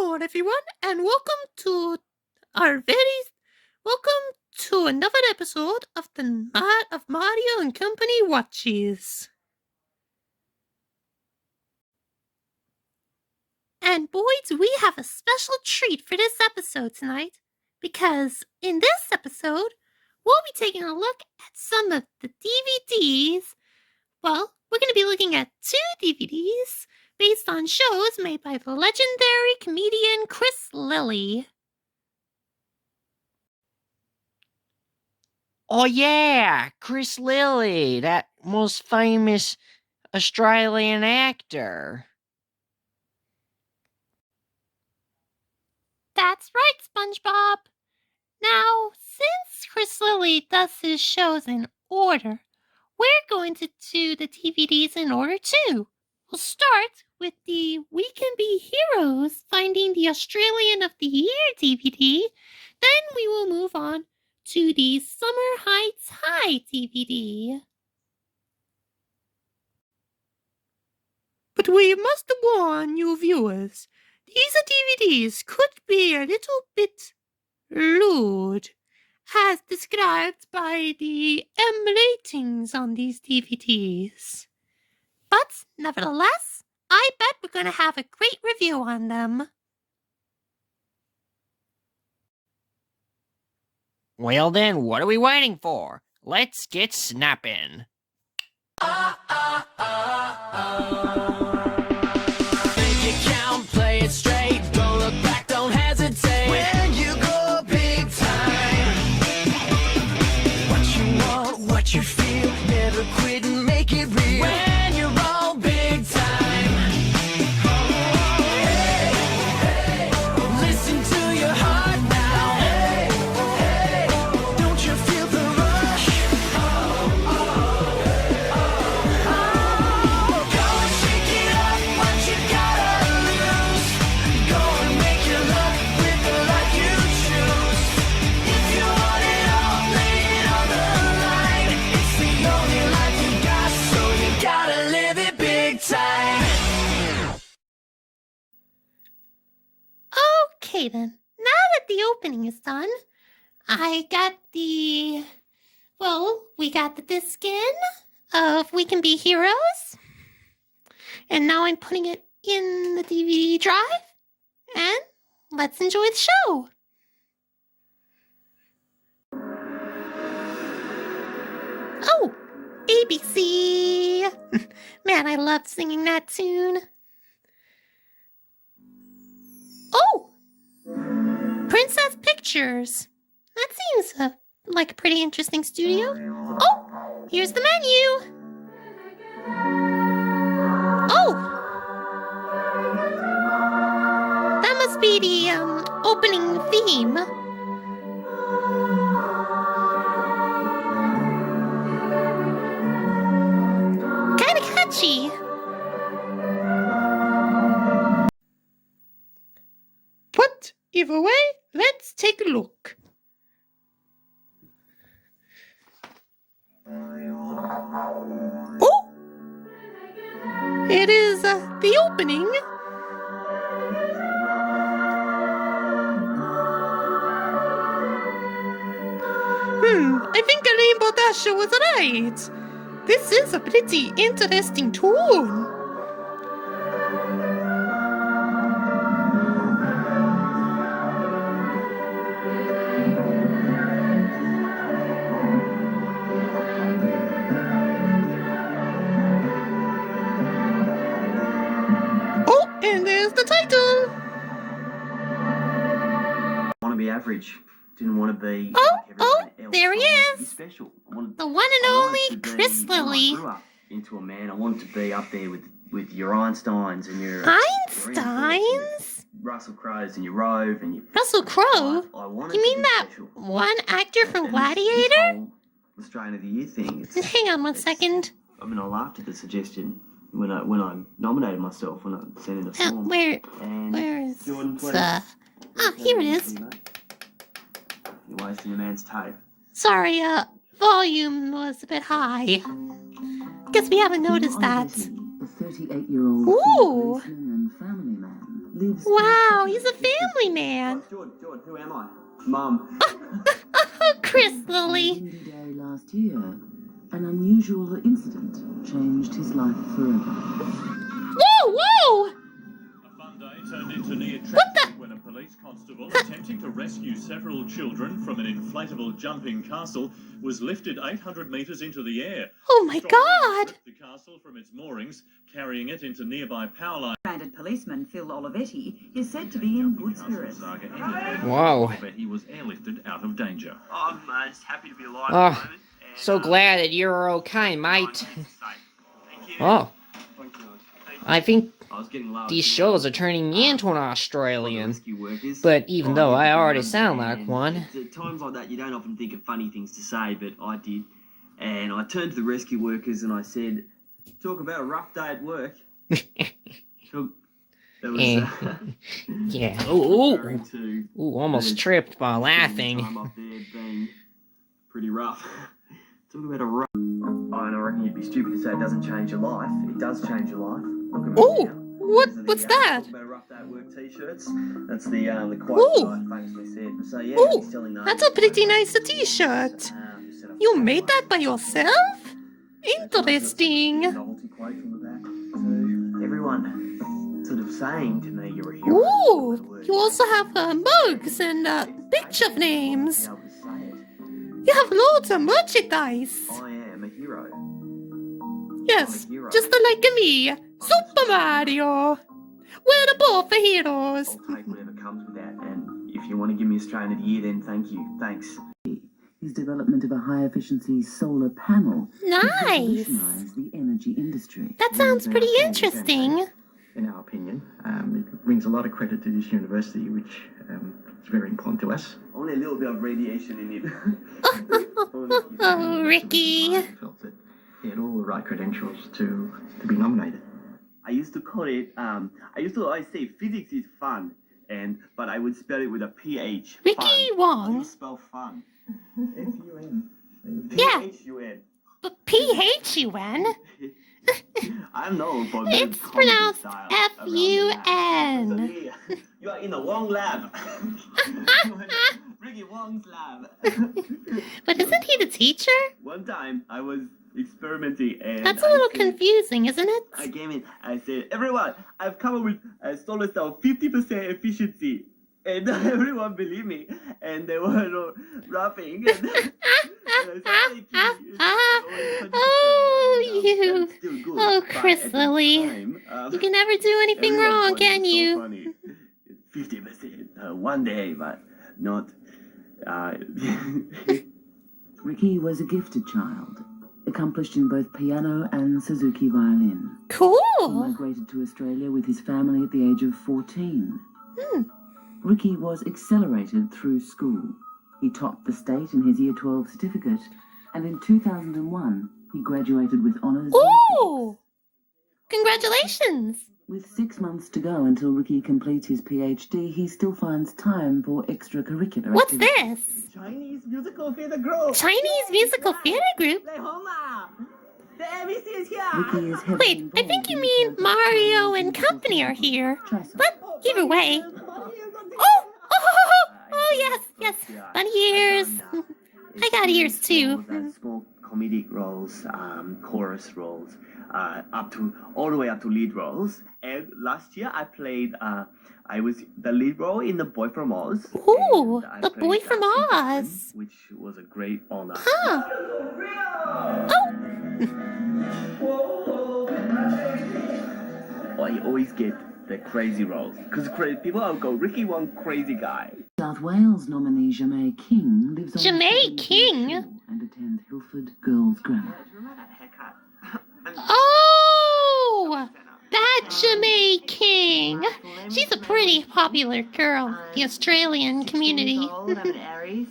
Hello, everyone, and our very welcome to another episode of Mario and Company Watches. And boys, we have a special treat for this episode tonight, because in this episode, we'll be taking a look at some of the DVDs. Well, we're going to be looking at 2 DVDs based on shows made by the legendary comedian Chris Lilley. Oh yeah, Chris Lilley, that most famous Australian actor. That's right, SpongeBob. Now, since Chris Lilley does his shows in order, we're going to do the DVDs in order too. We'll start with the We Can Be Heroes Finding the Australian of the Year DVD. Then we will move on to the Summer Heights High DVD. But we must warn you viewers, these DVDs could be a little bit lewd, as described by the ratings on these DVDs. But nevertheless, I bet we're going to have a great review on them. Well then, what are we waiting for? Let's get snapping. Make it count, play it straight, don't look back, don't hesitate. When you go big time, what you want, what you feel, never quit and make it real. When you're all big time, hey, hey, listen to your heart now. Hey, hey, don't you feel the rush? Go and shake it up, what you gotta lose. Go and make your luck with the life you choose. If you want it all, lay it on the line. It's the only life you got, so you gotta live it big time. Okay then, now that the opening is done, we got the disc in of We Can Be Heroes. And now I'm putting it in the DVD drive. And let's enjoy the show. Oh, ABC. Man, I loved singing that tune. Oh, Princess Pictures. That seems like a pretty interesting studio. Oh, here's the menu. Oh, that must be the opening theme. Kind of catchy. But either way, let's take a look. Oh! It is the opening. I think the Rainbow Dasher was right. This is a pretty interesting tune. Oh, and there's the title. Want to be average. Didn't want to be Oh, like everyone else. there he I wanted to be is. special. I wanted, The one and I wanted only to be, Chris when I Lilley. grew up into a man, I wanted to be up there with your Einsteins and your Einsteins? Russell Crowes and your Rove and your Russell Crowe? I wanted You to mean be that special. one actor from And this Gladiator? whole Australian of the Year thing. Hang on one second. I mean, I laughed at the suggestion when I nominated myself when I sent in a form. Where is Jordan, please. here it is. You're wasting a man's tape. Sorry, volume was a bit high. Guess we haven't noticed that. A 38-year-old Ooh. policeman and family man lives. Wow, he's a family man. George, who am I? Mum. Oh, Chris Lilley. Windy day last year, an unusual incident changed his life forever. Whoa! A fun day turned into near What the- tragic when a police constable attempting to rescue several children from an inflatable jumping castle was lifted 800 metres into the air. Oh my Strong winds God. lifted the castle from its moorings, carrying it into nearby power lines. Stranded policeman Phil Olivetti is said to be in good spirits. Wow. But he was airlifted out of danger. I'm just happy to be alive Oh, at the moment. And, So glad that you're okay, mate. Thank you. Oh, Thank you. I think I was getting low. these shows are turning me into an Australian. Rescue workers. But even though I already And sound like one. At times like that, you don't often think of funny things to say, but I did. And I turned to the rescue workers and I said, "Talk about a rough day at work." That was, Yeah. Ooh, referring to almost the tripped by laughing. time up there being pretty rough. Talk about a rough. I reckon you'd be stupid to say it doesn't change your life. It does change your life. Look at me Ooh, now. what's that? Talk about a rough day at work t-shirts. That's the quote Ooh. that I famously said. So yeah, Ooh, he's selling those. that's a pretty nice t-shirt. Just set up You a made that by yourself? Interesting. novelty quote from the back. So everyone sort of saying to me, "You're a hero." Ooh, you also have mugs and picture names. Be able to say it. You have loads of merchandise. I am a hero. Yes, I'm a hero. just like me, Super Mario. We're the both heroes. I'll take whatever comes with that, and if you want to give me Australian of the Year, then thank you. Thanks. His development of a high-efficiency solar panel Nice. revolutionized the energy industry. That sounds pretty interesting. In our opinion, it brings a lot of credit to this university, which is very important to us. Only a little bit of radiation in it. Oh, Ricky. I felt that he had all the right credentials to be nominated. I used to call it. I used to always say physics is fun, but I would spell it with a PH. Ricky Fun. How do you Wong. spell fun? F-U-N. Yeah. P-H-U-N. But P-H-U-N? I'm known for very It's comedy pronounced style around the lab. F-U-N. So, you are in the wrong lab. Ricky Wong's lab. But isn't he the teacher? One time I was experimenting and That's a little I said, confusing, isn't it? I came in, I said, "Everyone, I've come up with a solar cell 50% efficiency." And everyone believed me, and they were all laughing. And I said, "Thank you. It's Oh, only 50%, you. that's still good." Oh, But Chris at the Lilley. time, You can never do anything everyone wrong, thought it can was so you? funny. 50%, one day, but not. Ricky was a gifted child, accomplished in both piano and Suzuki violin. He Cool. migrated to Australia with his family at the age of 14. Hmm. Ricky was accelerated through school. He topped the state in his Year 12 certificate, and in 2001, he graduated with honours. Ooh. Congratulations. With 6 months to go until Ricky completes his PhD, he still finds time for extracurricular What's activities. this? Chinese musical theater group. Chinese musical theater group? Play Homa. The ABC is here. Ricky is heavily Wait, I involved think you in mean campus Mario Chinese and musical company are theatre. here. Try some. But either way. Oh, yes. Funny ears. I got ears too. Small comedic roles, chorus roles, all the way up to lead roles. And last year I played. I was the lead role in The Boy from Oz. Ooh, and I The played, Boy from Peter Pan, Oz. which was a great honor. Huh. I always get the crazy roles because people will go Ricky Wong crazy guy. South Wales nominee Jamae King lives on Jamae Sydney King? Shore and attends Hilford Girls Grammar. Remember that haircut? Oh, that Jamae King. She's a pretty popular girl in the Australian community. I'm an Aries.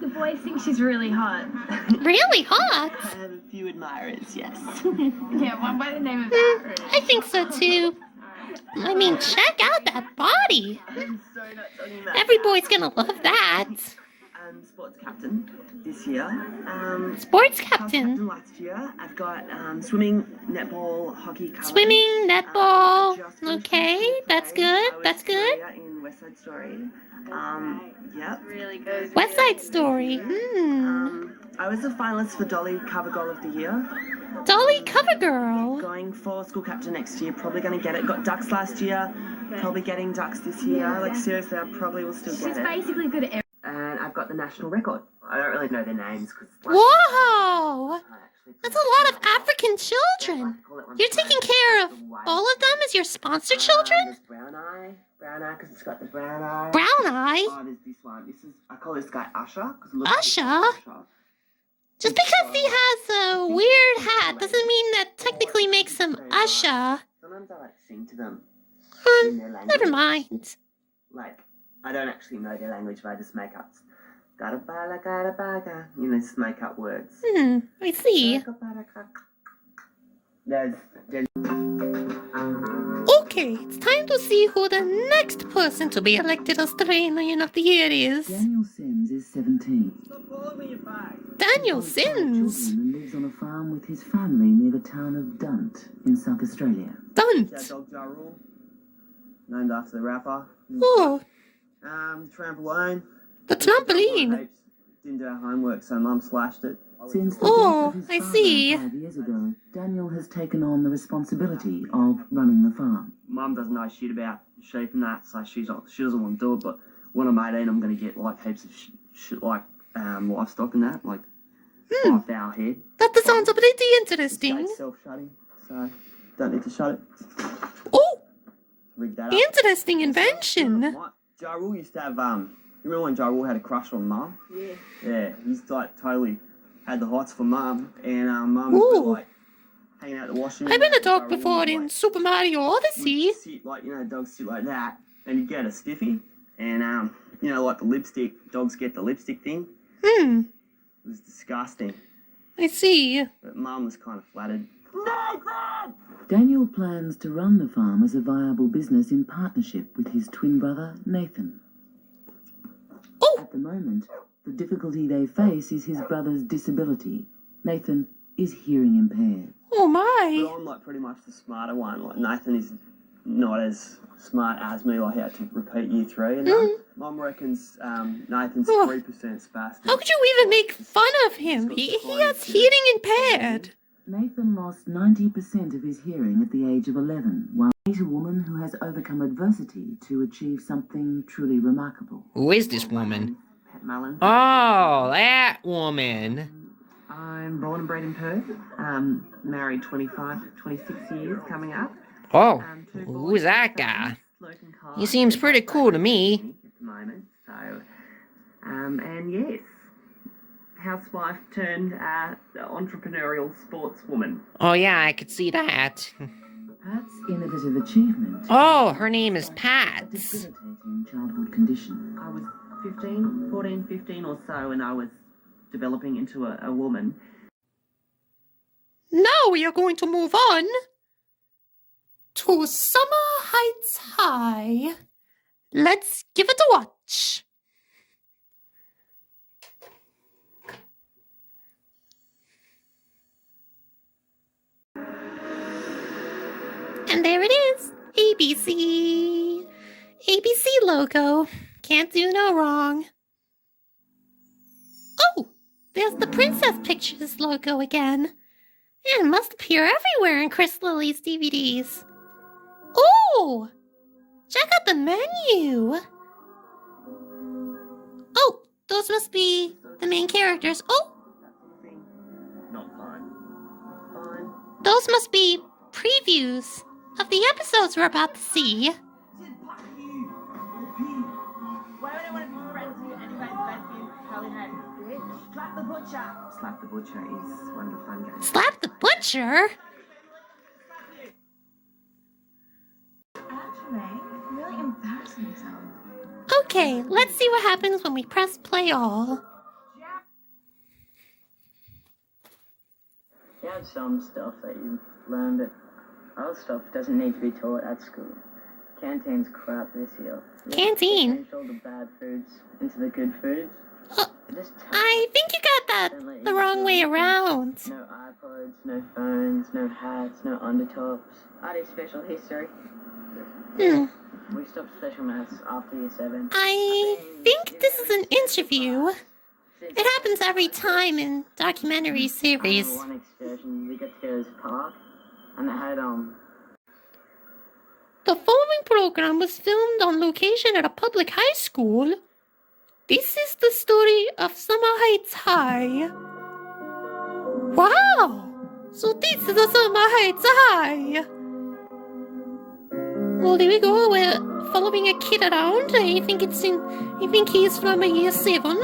The boys think she's really hot. Really hot. I have a few admirers, yes. Yeah, one by the name of Aries. I think so too. I mean, check out that body. I'm so not talking about Every boy's gonna love that. sports captain. this year. Sports I was captain captain. last year. I've got swimming, netball, hockey, curling. Swimming, netball. Just finished Okay, school that's play. good. I was That's good. Maria in West Side Story. Yep. Really good. West Side Story. I was a finalist for Dolly Cover Girl of the Year. Dolly Covergirl. Going for school captain next year. Probably going to get it. Got ducks last year. Probably getting ducks this year. Like seriously, I probably will still get She's it. basically good at everything. And I've got the national record. I don't really know their names because. Whoa! That's a lot of African children. You're taking care of all of them as your sponsor children? There's Brown Eye because it's got the brown eye. Brown Eye? Oh, there's this one. I call this guy Usher. Usher? Just because he has a weird hat doesn't mean that technically makes him Usher. Sometimes I like sing to them in their language. Never mind. Like, I don't actually know their language, but I just make up. Gada baga. You know, just make up words. I see. There's Okay, it's time to see who the next person to be elected Australian of the Year is. Daniel Sims is 17. Daniel He's 5 Sims. children and lives on a farm with his family near the town of Dunt in South Australia. Dunt. dog Ja Rule, named after the rapper. Oh, Trampoline. the trampoline. Didn't do our homework, so Mum slashed it. Since the Oh, death of his I father see. 5 years ago, Daniel has taken on the responsibility of running the farm. Mum doesn't know shit about sheep and that, so she doesn't want to do it. But when I'm 18, I'm going to get like heaps of shit like livestock and that, like 5-hour head. That sounds pretty interesting. Gate's self-shutting, so don't need to shut it. Oh, Rig that up. interesting invention. Ja Rule used to have you remember when Ja Rule had a crush on Mum? Yeah. Yeah, he's like totally had the hots for Mum, and Mum would Ooh. like hanging out the washroom. I've been a dog Ja Rule before would, in like, Super Mario Odyssey. would sit like, you know, dogs sit like that, and you get a stiffy, and you know, like the lipstick, dogs get the lipstick thing. It was disgusting, I see. but Mum was kind of flattered. Daniel plans to run the farm as a viable business in partnership with his twin brother, Nathan. Oh, At the moment, the difficulty they face is his brother's disability. Nathan is hearing impaired. oh But my. I'm like pretty much the smarter one. Like Nathan is not as smart as me. Like he had to repeat year 3, and Mum reckons Nathan's Oh. 3% spastic. How could you even make fun of him? He has hearing impaired. Nathan lost 90% of his hearing at the age of 11, while he's a woman who has overcome adversity to achieve something truly remarkable. Who is this woman? Pat Mullen. Oh, that woman. I'm born and bred in Perth. Married 26 years coming up. Oh, 2 who boys, is that sons, guy? Luke and Kai. He seems pretty cool to me. At the moment, so and yes, housewife turned entrepreneurial sportswoman. Oh yeah, I could see that. Pat's innovative achievement. Oh, her name is A Pat. debilitating childhood condition. I was 14, 15 or so, and I was developing into a woman. Now we are going to move on to Summer Heights High. Let's give it a watch. And there it is, ABC. ABC logo. Can't do no wrong. Oh, there's the Princess Pictures logo again. It must appear everywhere in Chris Lilley's DVDs. Oh, check out the menu. Oh, those must be the main characters. Oh, Not fine. Fine. those must be previews of the episodes we're about to see. Why would I want to be friends with you anyway? Thank you, Charlie Head. Bitch, slap the butcher. Slap the Butcher is one of the fun games. Slap the Butcher? Actually, really embarrassing yourself. Okay, let's see what happens when we press play all. You have some stuff that you learn, but other stuff doesn't need to be taught at school. Canteen's crap this year. Canteen? Change all the bad foods into the good foods. Just I think you got got that the wrong way around. No iPods, no phones, no hats, no undertops. I did special history. Hmm. We stopped special maths after year 7. I think this is an interview. It happens every time in documentary series. One excursion, we got to go to this park, and they had The following program was filmed on location at a public high school. This is the story of Summer Heights High. Wow! So this is the Summer Heights High. Well, there we go. We're following a kid around. I think he's from a year 7.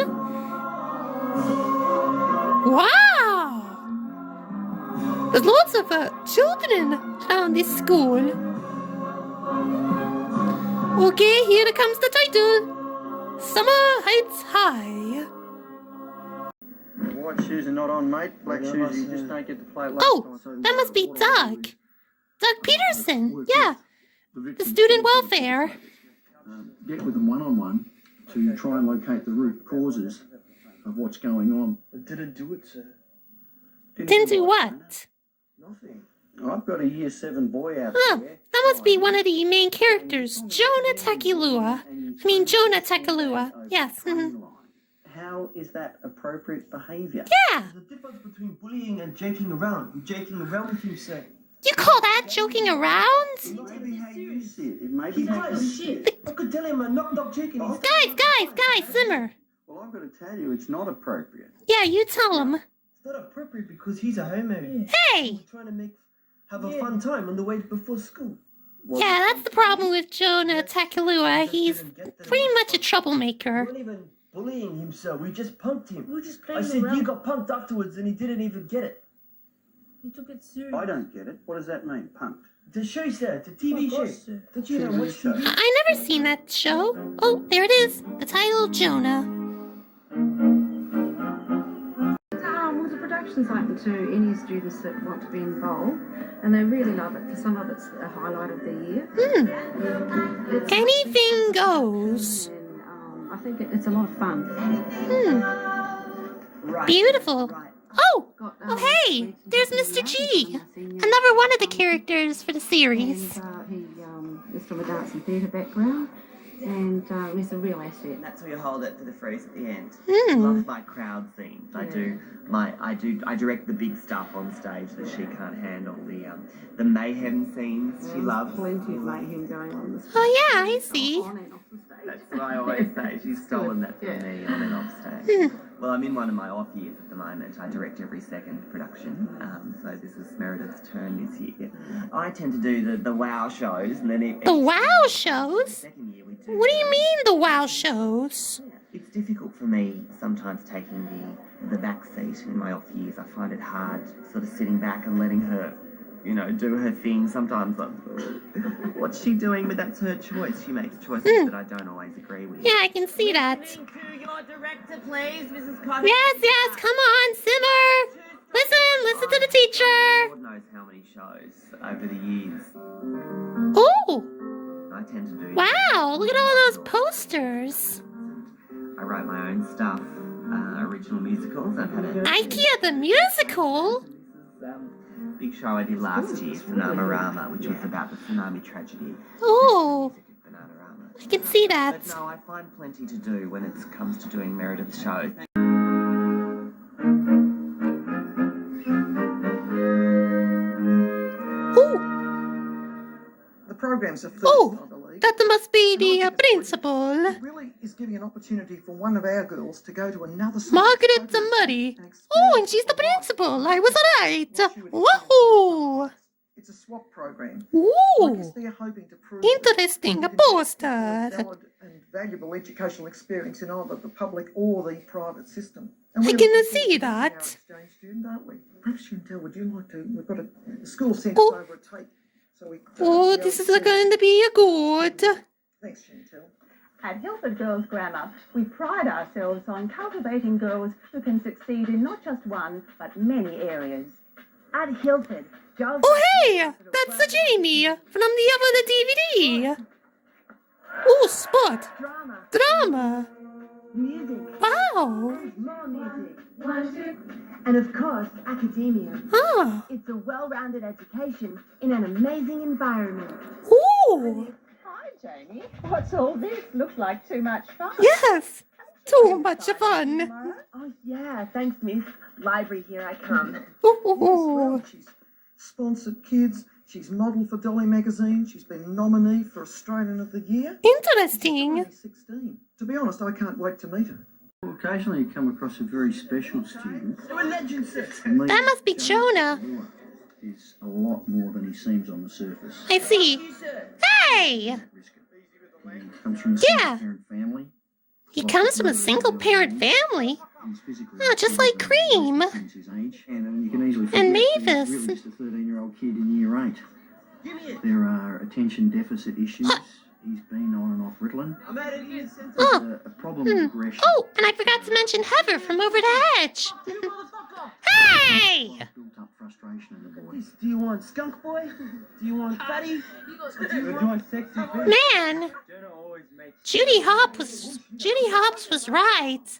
Wow! There's lots of children around this school. Okay, here comes the title. Summer Heights High. White shoes are not on, mate. Black shoes, you just don't get to play last Oh, that must be Doug. Doug Peterson, yeah. The student welfare. Get with them one-on-one to try and locate the root causes of what's going on. It didn't do it, sir. Didn't do what? Nothing. I've got a year 7 boy out Oh, there. that must be one of the main characters, Jonah Takalua. Jonah Takalua. Yes. Mhm. How is that appropriate behaviour? Yeah. There's a difference between bullying and joking around. You're joking around with him, sir. You call that joking around? Maybe how you see it. It may be He's quite a shit. I could tell him I'm not joking. He's Guys, simmer. Well, I've got to tell you, it's not appropriate. Yeah, you tell him. It's not appropriate because he's a homo. Hey! We're trying to have a fun time on the way before school. Yeah, that's the problem with Jonah Takalua. He's pretty much a We troublemaker. weren't even bullying him, sir. We just punked him. We were just I playing said around. you got punked afterwards and he didn't even get it. You took it serious. I don't get it. What does that mean, punked? The show, sir. The TV Of show. course, sir. Don't you know TV watch show. TV? I never seen that show. Oh, there it is. The title, Jonah. Well, the production's open to any students that want to be involved, and they really love it. For some of it's a highlight of the year. It's- Anything goes. And, I think it's a lot of fun. Beautiful. Oh, Got, oh hey, there's Mr. G. Another one of the characters for the series. And, he is from a dance and theatre background, and he's a real asset. And that's where you hold it for the freeze at the end. Hmm. Love my crowd scenes. I direct the big stuff on stage that she can't handle. The mayhem scenes she loves. Plenty of mayhem going on. The Oh yeah, I see. On and off the stage. That's what I always say. She's stolen that from me on and off stage. Well, I'm in one of my off years at the moment. I direct every second production. So this is Meredith's turn this year. I tend to do the wow shows, and then The wow shows? second year we do. What do you mean the wow shows? It's difficult for me sometimes taking the back seat in my off years. I find it hard sort of sitting back and letting her, do her thing. Sometimes I'm, what's she doing? But that's her choice. She makes choices that I don't always agree with. Yeah, I can see that. Your director, please, Mrs. Cotter. Yes, come on, simmer. Listen to the teacher. Lord knows how many shows over the years. Oh, I tend to do. wow, look at all those posters. I write my own stuff, original musicals. I've had a IKEA the musical? big show I did last year, Tsunami-rama, which was about the tsunami tragedy. Oh, Tsunami-rama. I can see that. But no, I find plenty to do when it comes to doing Meredith's shows. Oh, The program's a first, Oh, I believe. that must be the principal. It really is giving an opportunity for one of our girls to go to another Margaret the Muddy. Oh, and she's the principal. I was right. Woohoo! It's a swap program. I guess Ooh, they're hoping to prove interesting. A that you can poster. get a valid and valuable educational experience in either the public or the private system. And I we're can looking see forward to that. our exchange student, aren't we? Perhaps Chantel, would you like to? We've got the school sent Oh. us over a tape. So we. Oh, this is going to be a good. Thanks, Chantel. At Hilford Girls Grammar, we pride ourselves on cultivating girls who can succeed in not just one, but many areas. At Hilford, girls... Oh, hey, that's the Jamie from the other DVD. Oh, spot. Drama, Drama. music, Wow. more music, And of course, academia. Oh. It's a well-rounded education in an amazing environment. Ooh. Hi, Jamie. What's all this? Looks like too much fun. Yes. Too much fun. Tomorrow? Oh, yeah, thanks, miss. Library, here I come. Ooh. She's sponsored kids. She's modelled for Dolly magazine. She's been nominee for Australian of the Year. Interesting. She's 16. To be honest, I can't wait to meet her. Well, occasionally you come across a very special student. That must be Jonah. Is a lot more than he seems on the surface. I see. Hey! He comes from a Yeah. single-parent family. He comes from a single-parent family. He's physically Oh, just like Cream. His age. And you can easily And forget that Mavis. he's really just a 13-year-old kid in year 8. There are attention deficit issues. He's been on and off Ritalin. Oh. A problem with aggression. Oh, and I forgot to mention Heather from Over the Hedge. Hey! Built up frustration in the boy. Do you want skunk boy? Do you want fatty? Or do you want sexy bitch? Man, Judy Hopps was right.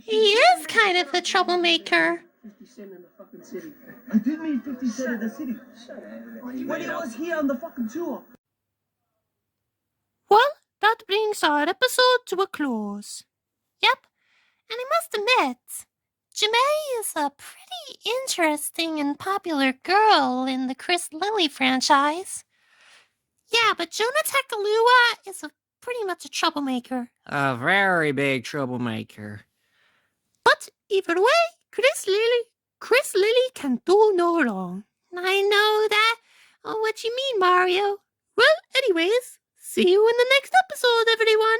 He is kind of a troublemaker. 50 Cent in the fucking city. I did meet 50 Cent in the city. When he was here on the fucking tour. Well, that brings our episode to a close. Yep, and I must admit, Jemay is a pretty interesting and popular girl in the Chris Lilley franchise. Yeah, but Jonah Takalua is pretty much a troublemaker. A very big troublemaker. But either way, Chris Lilley can do no wrong. I know that. Oh, what you mean, Mario? Well, anyways, see you in the next episode, everyone.